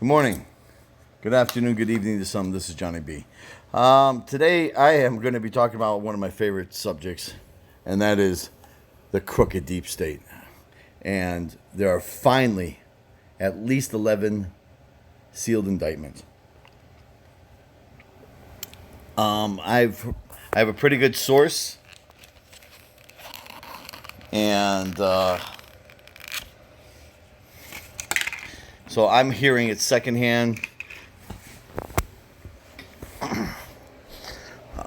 Good morning, good afternoon, good evening to some. This is Johnny B. Today I am going to be talking about one of my favorite subjects, and that is the crooked deep state. And there are finally at least 11 sealed indictments. I have a pretty good source, and so I'm hearing it secondhand,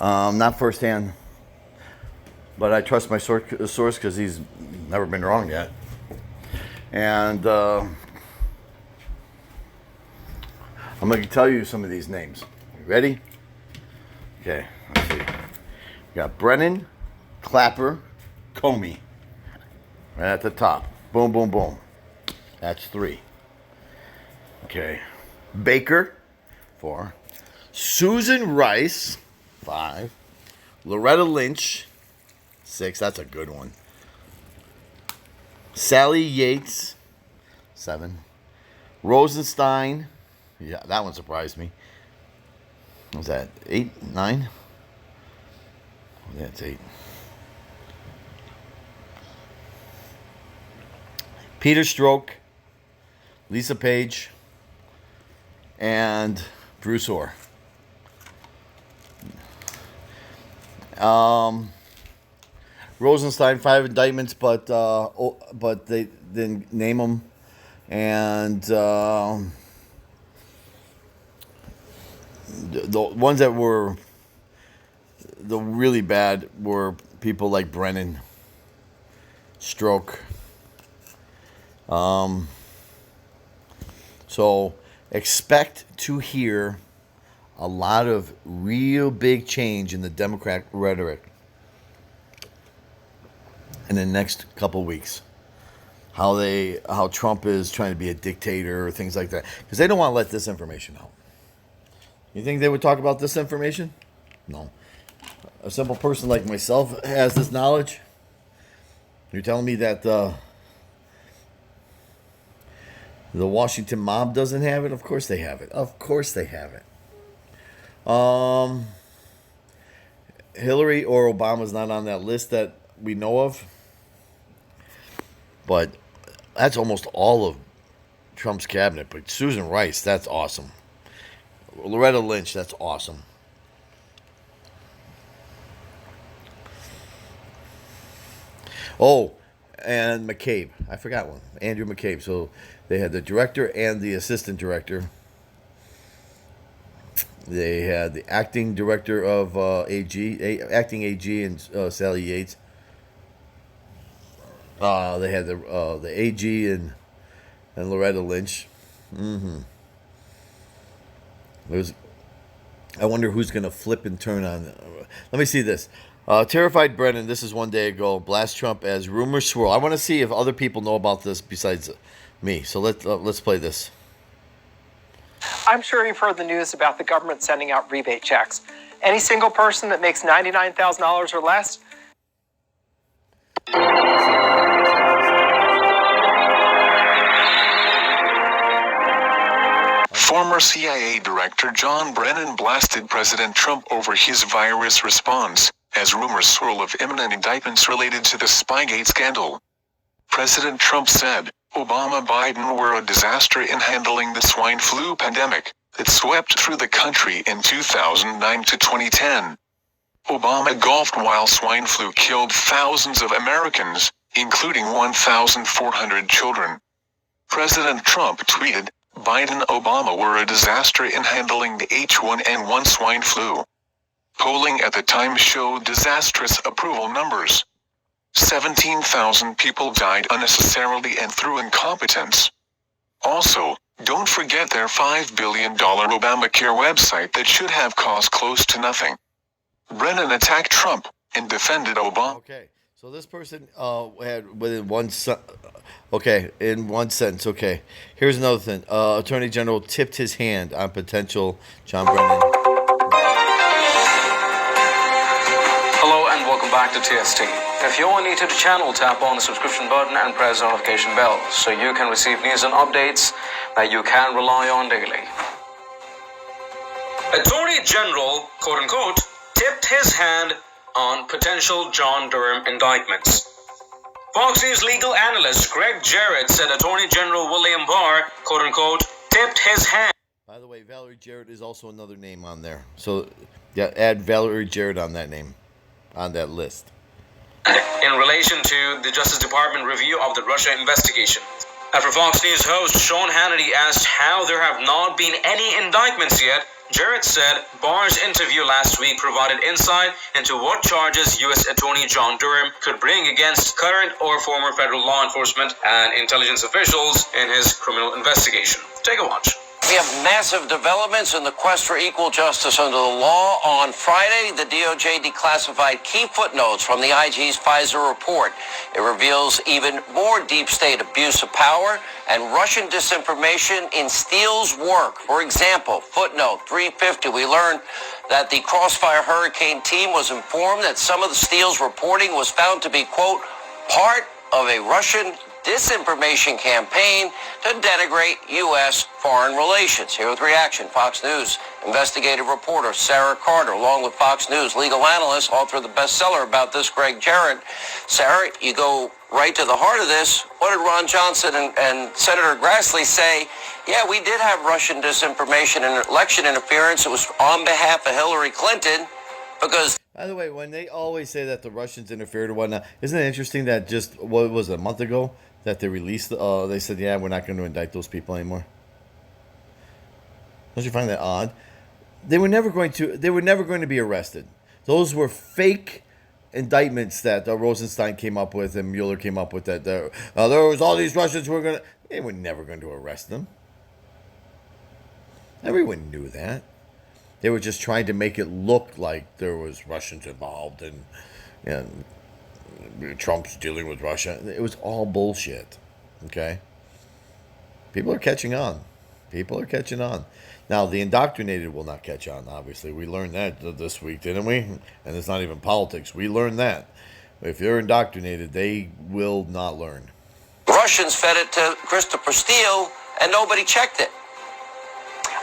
not firsthand, but I trust my source because he's never been wrong yet. And I'm going to tell you some of these names. You ready? Okay, let's see. We got Brennan, Clapper, Comey, right at the top. Boom, boom, boom. That's 3. Okay. Baker, 4. Susan Rice, 5. Loretta Lynch, 6. That's a good one. Sally Yates, 7. Rosenstein, yeah, that one surprised me. What was that 8, 9? Yeah, it's 8. Peter Strzok, Lisa Page, and Bruce Orr. Rosenstein, 5 indictments, but they didn't name them, and the ones that were the really bad were people like Brennan, Strzok. So expect to hear a lot of real big change in the Democrat rhetoric in the next couple weeks. How Trump is trying to be a dictator or things like that, because they don't want to let this information out. You think they would talk about this information? No. A simple person like myself has this knowledge. You're telling me that the Washington mob doesn't have it? Of course they have it. Of course they have it. Hillary or Obama's not on that list that we know of. But that's almost all of Trump's cabinet. But Susan Rice, that's awesome. Loretta Lynch, that's awesome. Oh, and McCabe. I forgot one. Andrew McCabe. So they had the director and the assistant director. They had the acting director of acting AG, and Sally Yates. They had the AG and Loretta Lynch. I wonder who's going to flip and turn on. Let me see this. Terrified Brennan, this is one day ago, blast Trump as rumors swirl. I want to see if other people know about this besides me. So let's play this. I'm sure you've heard the news about the government sending out rebate checks. Any single person that makes $99,000 or less. Former CIA Director John Brennan blasted President Trump over his virus response, as rumors swirl of imminent indictments related to the Spygate scandal. President Trump said, Obama-Biden were a disaster in handling the swine flu pandemic that swept through the country in 2009 to 2010. Obama golfed while swine flu killed thousands of Americans, including 1,400 children. President Trump tweeted, Biden and Obama were a disaster in handling the H1N1 swine flu. Polling at the time showed disastrous approval numbers. 17,000 people died unnecessarily and through incompetence. Also, don't forget their $5 billion Obamacare website that should have cost close to nothing. Brennan attacked Trump and defended Obama. Okay, so this person had within in one sentence. Okay, here's another thing. Attorney General tipped his hand on potential John Brennan. Hello and welcome welcome back to TST. If you're new to the channel, tap on the subscription button and press the notification bell so you can receive news and updates that you can rely on daily. Attorney General, quote unquote, tipped his hand on potential John Durham indictments. Fox News legal analyst Greg Jarrett said Attorney General William Barr, quote unquote, tipped his hand. By the way, Valerie Jarrett is also another name on there. So, yeah, add Valerie Jarrett on that name, on that list. In relation to the Justice Department review of the Russia investigation. After Fox News host Sean Hannity asked how there have not been any indictments yet, Jarrett said Barr's interview last week provided insight into what charges U.S. Attorney John Durham could bring against current or former federal law enforcement and intelligence officials in his criminal investigation. Take a watch. We have massive developments in the quest for equal justice under the law. On Friday, the DOJ declassified key footnotes from the IG's FISA report. It reveals even more deep state abuse of power and Russian disinformation in Steele's work. For example, footnote 350, we learned that the Crossfire Hurricane team was informed that some of the Steele's reporting was found to be, quote, part of a Russian disinformation campaign to denigrate U.S. foreign relations. Here with reaction, Fox News investigative reporter Sarah Carter, along with Fox News legal analyst, author of the bestseller about this, Greg Jarrett. Sarah, you go right to the heart of this. What did Ron Johnson and Senator Grassley say? Yeah, we did have Russian disinformation and election interference. It was on behalf of Hillary Clinton because... By the way, when they always say that the Russians interfered or whatnot, isn't it interesting that just, what was it, a month ago, that they released, they said, yeah, we're not going to indict those people anymore? Don't you find that odd? They were never going to be arrested. Those were fake indictments that Rosenstein came up with and Mueller came up with, that there was all these Russians who were going to, they were never going to arrest them. Everyone knew that. They were just trying to make it look like there was Russians involved and Trump's dealing with Russia. It was all bullshit. Okay? People are catching on. People are catching on. Now, the indoctrinated will not catch on, obviously. We learned that this week, didn't we? And it's not even politics. We learned that. If you're indoctrinated, they will not learn. Russians fed it to Christopher Steele, and nobody checked it.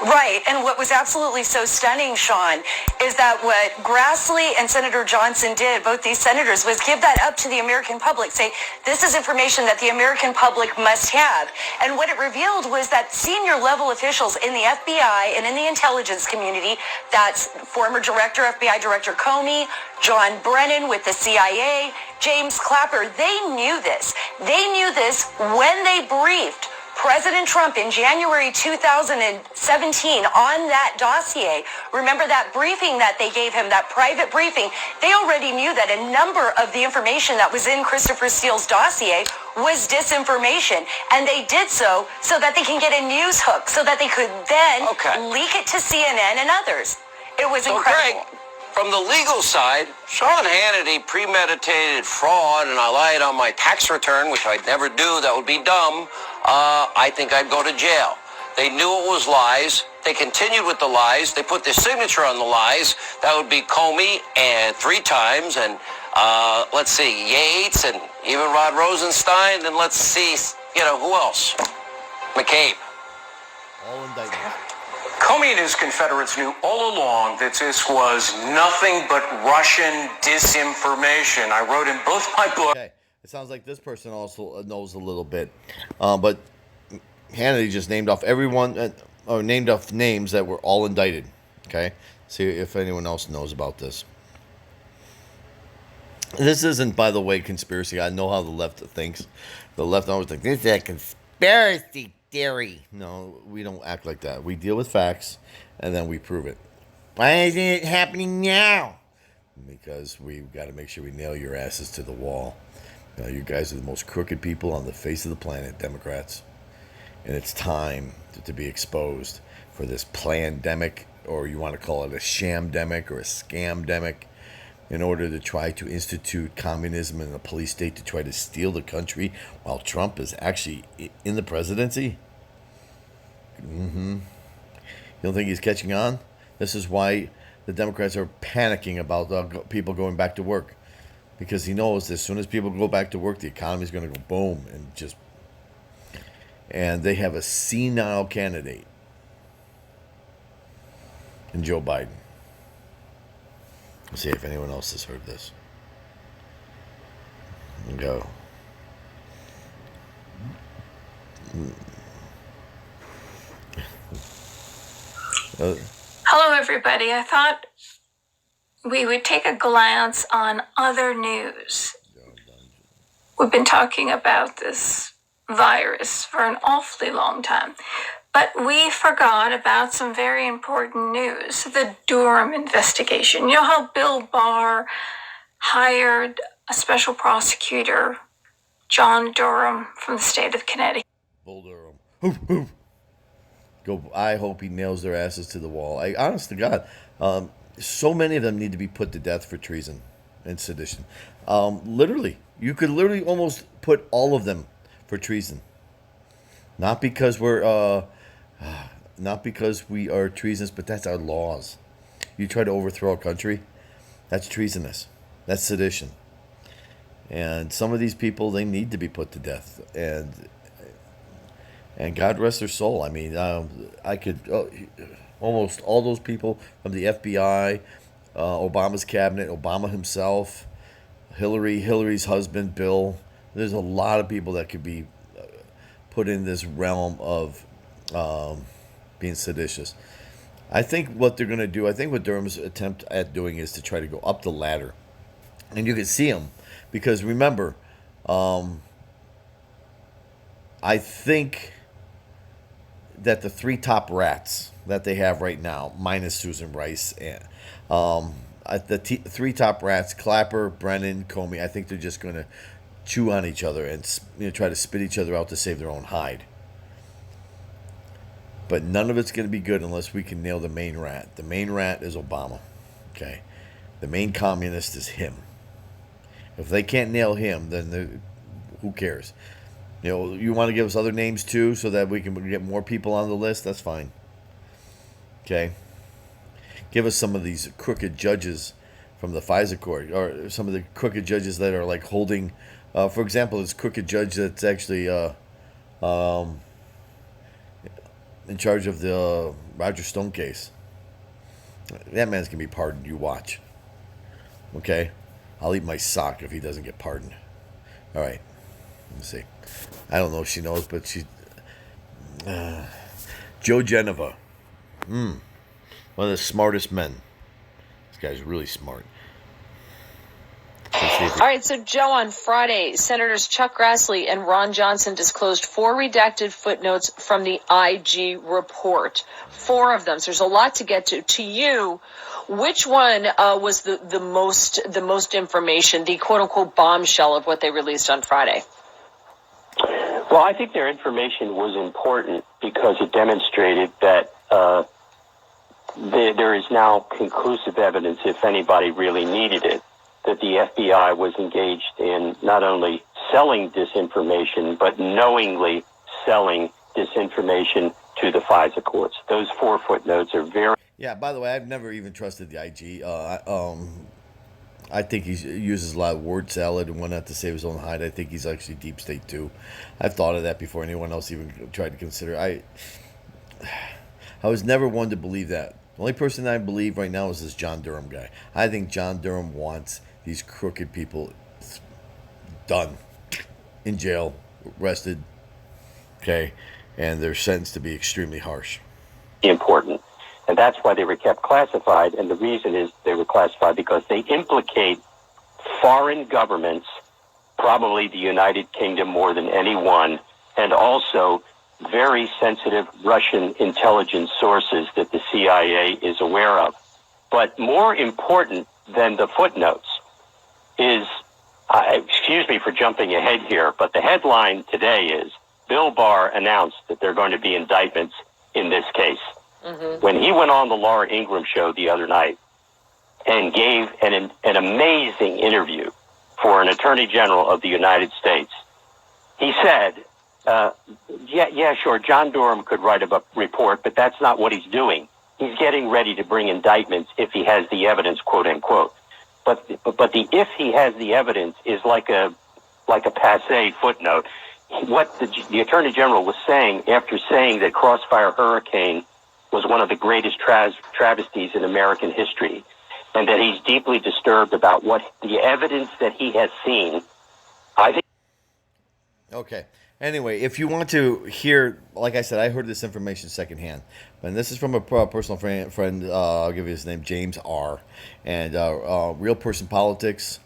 Right, and what was absolutely so stunning, Sean, is that what Grassley and Senator Johnson did, both these senators, was give that up to the American public, say, this is information that the American public must have. And what it revealed was that senior level officials in the FBI and in the intelligence community, that's former FBI Director Comey, John Brennan with the CIA, James Clapper, they knew this. They knew this when they briefed President Trump in January 2017 on that dossier. Remember that briefing that they gave him, that private briefing? They already knew that a number of the information that was in Christopher Steele's dossier was disinformation. And they did so that they can get a news hook, so that they could then leak it to CNN and others. It was incredible. Greg, from the legal side, Sean Hannity premeditated fraud, and I lied on my tax return, which I'd never do. That would be dumb. I think I'd go to jail. They knew it was lies. They continued with the lies. They put their signature on the lies. That would be Comey and 3 times, and let's see, Yates, and even Rod Rosenstein, and let's see, who else? McCabe. All indictments. Comey and his Confederates knew all along that this was nothing but Russian disinformation. I wrote in both my books. Okay. It sounds like this person also knows a little bit. But Hannity just named off everyone, or named off names that were all indicted. Okay? See if anyone else knows about this. This isn't, by the way, conspiracy. I know how the left thinks. The left always thinks, this is a conspiracy theory. No, we don't act like that. We deal with facts, and then we prove it. Why isn't it happening now? Because we've got to make sure we nail your asses to the wall. You guys are the most crooked people on the face of the planet, Democrats. And it's time to be exposed for this plandemic, or you want to call it a shamdemic or a scamdemic, in order to try to institute communism in a police state to try to steal the country while Trump is actually in the presidency. You don't think he's catching on? This is why the Democrats are panicking about people going back to work. because he knows as soon as people go back to work, the economy's going to go boom and they have a senile candidate in Joe Biden. Let's see if anyone else has heard this. Go. Hello, everybody. I thought we would take a glance on other news. We've been talking about this virus for an awfully long time, but we forgot about some very important news. The Durham investigation. You know how Bill Barr hired a special prosecutor, John Durham, from the state of Connecticut. Bull Durham. Hoof, hoof. Go. I hope he nails their asses to the wall. Honest to God, so many of them need to be put to death for treason and sedition. Literally, you could literally almost put all of them for treason. Not because we are treasonous, but that's our laws. You try to overthrow a country, that's treasonous. That's sedition. And some of these people, they need to be put to death. And God rest their soul. I mean, I could almost all those people from the FBI, Obama's cabinet, Obama himself, Hillary's husband, Bill. There's a lot of people that could be put in this realm of being seditious. I think what they're going to do, I think what Durham's attempt at doing is to try to go up the ladder. And you can see him. Because remember, I think that the three top rats that they have right now, minus Susan Rice, and three top rats, Clapper, Brennan, Comey, I think they're just going to chew on each other and try to spit each other out to save their own hide. But none of it's going to be good unless we can nail the main rat. The main rat is Obama. Okay, the main communist is him. If they can't nail him, then who cares? You know, you want to give us other names too so that we can get more people on the list? That's fine. Okay? Give us some of these crooked judges from the FISA court, or some of the crooked judges that are like holding, for example, this crooked judge that's actually in charge of the Roger Stone case. That man's going to be pardoned. You watch. Okay? I'll eat my sock if he doesn't get pardoned. All right. Let me see. I don't know if she knows, but she... Joe Genova. One of the smartest men. This guy's really smart. All right, so Joe, on Friday, Senators Chuck Grassley and Ron Johnson disclosed 4 redacted footnotes from the IG report. 4 of them. So there's a lot to get to. To you, which one was the most information, the quote unquote bombshell of what they released on Friday? Well, I think their information was important because it demonstrated that there is now conclusive evidence, if anybody really needed it, that the FBI was engaged in not only selling disinformation, but knowingly selling disinformation to the FISA courts. Those 4 footnotes are very... Yeah, by the way, I've never even trusted the IG. I think he uses a lot of word salad and whatnot to save his own hide. I think he's actually Deep State too. I've thought of that before anyone else even tried to consider. I was never one to believe that. The only person I believe right now is this John Durham guy. I think John Durham wants these crooked people done, in jail, arrested, okay, and they're sentenced to be extremely harsh. Important. And that's why they were kept classified, and the reason is they were classified because they implicate foreign governments, probably the United Kingdom more than any one, and also very sensitive Russian intelligence sources that the CIA is aware of. But more important than the footnotes is, excuse me for jumping ahead here, but the headline today is, Bill Barr announced that there are going to be indictments in this case. Mm-hmm. When he went on the Laura Ingraham show the other night and gave an amazing interview for an attorney general of the United States, he said, yeah, sure, John Durham could write a report, but that's not what he's doing. He's getting ready to bring indictments if he has the evidence, quote unquote. But the if he has the evidence is like a passé footnote. What the Attorney General was saying after saying that Crossfire Hurricane was one of the greatest travesties in American history, and that he's deeply disturbed about what the evidence that he has seen. I think. Okay. Anyway, if you want to hear, like I said, I heard this information secondhand. And this is from a personal friend, I'll give you his name, James R. And Real Person Politics.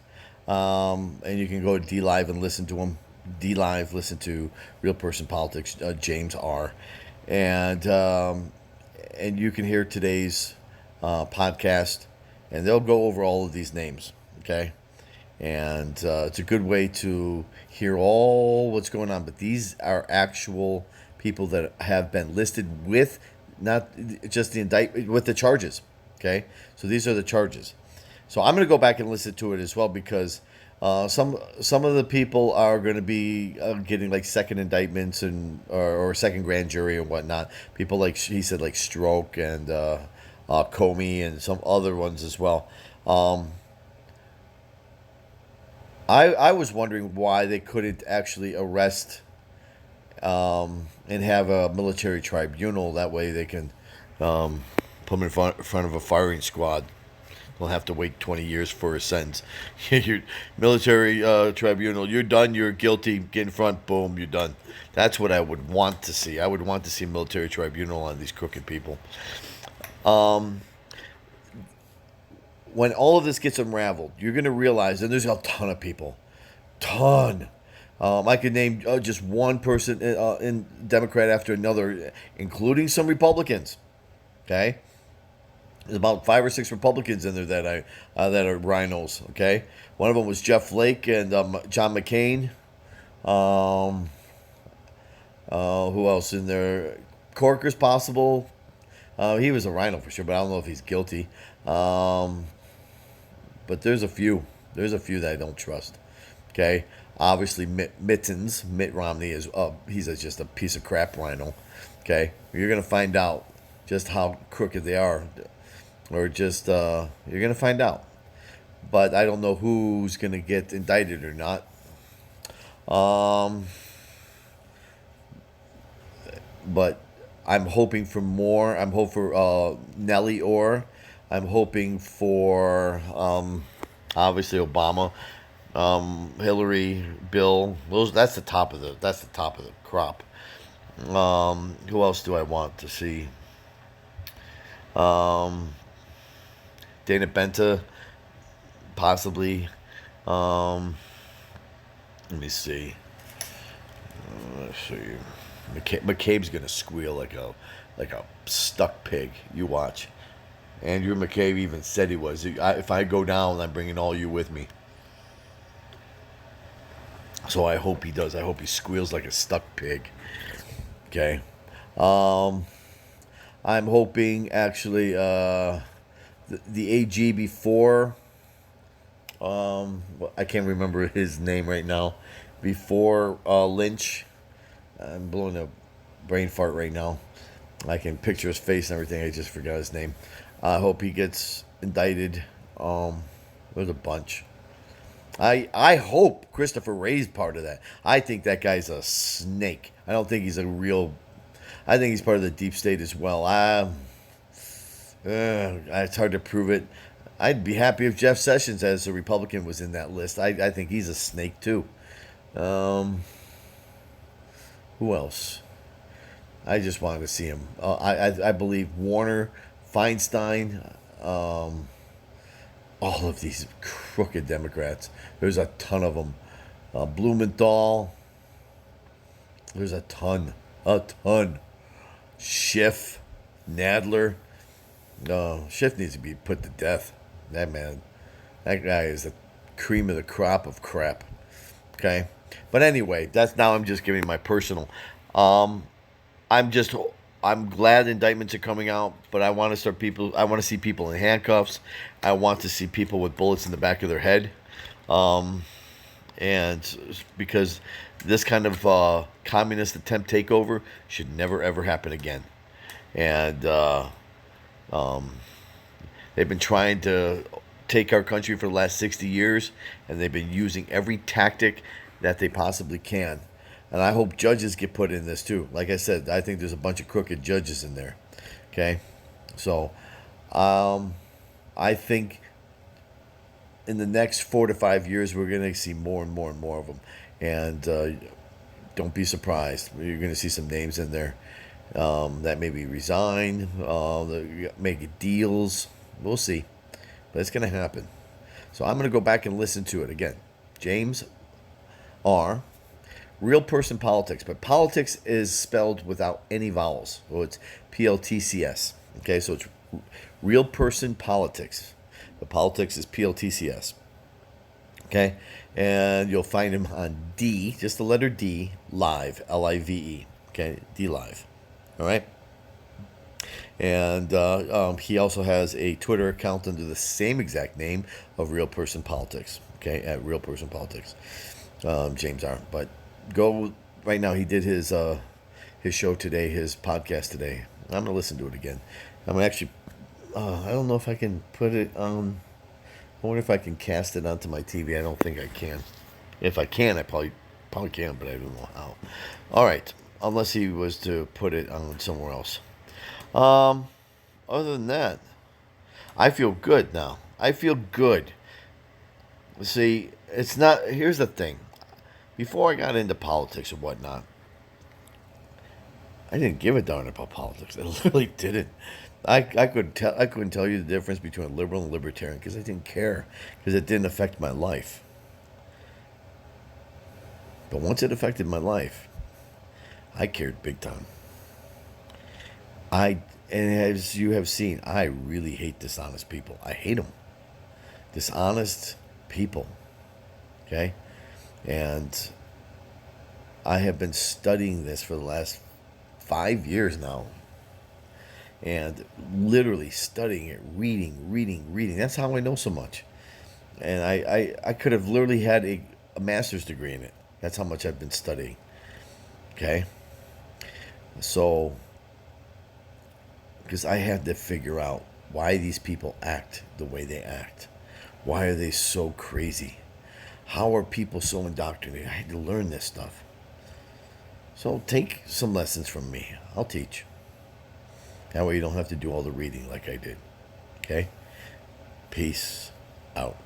And you can go to DLive and listen to him. DLive, listen to Real Person Politics, James R. And you can hear today's podcast. And they'll go over all of these names, okay? And it's a good way to hear all what's going on. But these are actual people that have been listed with, not just the indictment, with the charges, okay? So these are the charges. So I'm going to go back and listen to it as well, because some of the people are going to be getting like second indictments or second grand jury and whatnot. People like, he said, like Strzok and Comey and some other ones as well. I was wondering why they couldn't actually arrest and have a military tribunal. That way they can put them in front of a firing squad. They'll have to wait 20 years for a sentence. Your military tribunal, you're done, you're guilty, get in front, boom, you're done. That's what I would want to see. I would want to see a military tribunal on these crooked people. When all of this gets unraveled, you're going to realize, and there's a ton of people, I could name just one person in Democrat after another, including some Republicans. Okay, there's about 5 or 6 Republicans in there that are rhinos. Okay, one of them was Jeff Flake and John McCain. Who else in there? Corker's possible. He was a rhino for sure, but I don't know if he's guilty. But there's a few that I don't trust. Okay, obviously Mitt Romney is he's just a piece of crap rhino. Okay, you're gonna find out just how crooked they are, or just you're gonna find out. But I don't know who's gonna get indicted or not. But I'm hoping for more. I'm hoping for Nellie Orr. I'm hoping for obviously Obama, Hillary, Bill. That's the top of the crop. Who else do I want to see? Dana Benta, possibly. Let me see. Let's see. McCabe's gonna squeal like a stuck pig. You watch. Andrew McCabe even said he was. If I go down, I'm bringing all you with me. So I hope he does. I hope he squeals like a stuck pig. Okay. I'm hoping actually the AG before. I can't remember his name right now. Before Lynch. I'm blowing a brain fart right now. I can picture his face and everything. I just forgot his name. I hope he gets indicted. There's a bunch. I hope Christopher Wray's part of that. I think that guy's a snake. I don't think he's a real. I think he's part of the Deep State as well. It's hard to prove it. I'd be happy if Jeff Sessions, as a Republican, was in that list. I think he's a snake too. Who else? I just wanted to see him. I believe Warner, Feinstein, all of these crooked Democrats. There's a ton of them. Blumenthal. There's a ton. Schiff, Nadler. Schiff needs to be put to death. That guy is the cream of the crop of crap. Okay, but anyway, I'm just giving my personal. I'm glad indictments are coming out, but I want to see people in handcuffs. I want to see people with bullets in the back of their head. And because this kind of communist attempt takeover should never ever happen again. And they've been trying to take our country for the last 60 years, and they've been using every tactic that they possibly can. And I hope judges get put in this too. Like I said, I think there's a bunch of crooked judges in there. Okay? So, I think in the next 4 to 5 years, we're going to see more and more and more of them. And don't be surprised. You're going to see some names in there that maybe resign, make deals. We'll see. But it's going to happen. So I'm going to go back and listen to it again. James R. Real Person Politics. But politics is spelled without any vowels. So it's PLTCS. Okay, so it's Real Person Politics. The politics is PLTCS. Okay, and you'll find him on D, just the letter D, Live, Live. Okay, DLive. All right. And he also has a Twitter account under the same exact name of Real Person Politics. Okay, at Real Person Politics, James R. But go right now. He did his show today, his podcast today. I'm gonna listen to it again. I'm actually. I don't know if I can put it on. I wonder if I can cast it onto my TV. I don't think I can. If I can, I probably can, but I don't know how. All right, unless he was to put it on somewhere else. Other than that, I feel good now. I feel good. See, it's not. Here's the thing. Before I got into politics and whatnot, I didn't give a darn about politics. I literally didn't. I couldn't tell you the difference between a liberal and libertarian because I didn't care, because it didn't affect my life. But once it affected my life, I cared big time. And as you have seen, I really hate dishonest people. I hate them. Dishonest people. Okay? And I have been studying this for the last 5 years now. And literally studying it, reading. That's how I know so much. And I could have literally had a master's degree in it. That's how much I've been studying. Okay? So, because I had to figure out why these people act the way they act. Why are they so crazy? How are people so indoctrinated? I had to learn this stuff. So take some lessons from me. I'll teach. That way you don't have to do all the reading like I did. Okay? Peace out.